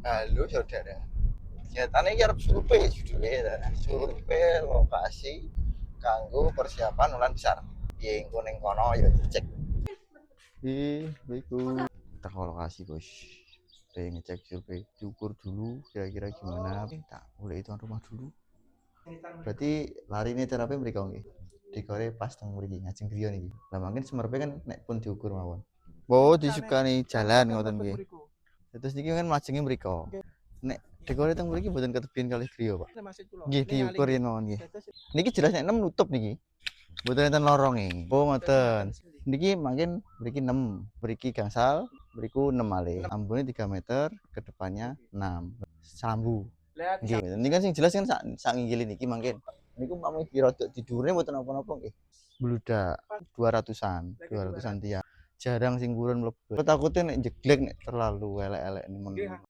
Halo saudara, kegiatan ini arep survei judulnya, survei lokasi kanggo persiapan ulan besar. Piye engko ning kono ya dicek. Baiku. Teko lokasi bos. Ngecek survei, diukur dulu kira-kira gimana. Tak boleh itu rumah dulu. Berarti lari ini terapi mereka nggih. Dikore pas teng mriki ngajeng griya niki. Lah mungkin semerpe kan nek pun diukur mawon. Oh, disukani jalan ngoten nggih. Terus niki kan majenge mriko. Nek dekore teng mriki mboten ketepian kalih griya, Pak. Nggih diukur yen mawon nggih. Niki jelas nek 6 nutup niki. Mboten enten loronge. Oh, ngoten. Niki mungkin mriki 6, mriki gangsal, mriku 6 malih. Ambune 3 meter, ke depannya 6. Sambu. Nggih, ini kan sing jelas kan sak nginggil niki mungkin. Niku pamit dirodok didure mboten napa-napa nggih. Bludak 200-an, 200-an tiang. Jarang sing purun mlebu. Takutnya nek jeglek nek terlalu elek-elek men.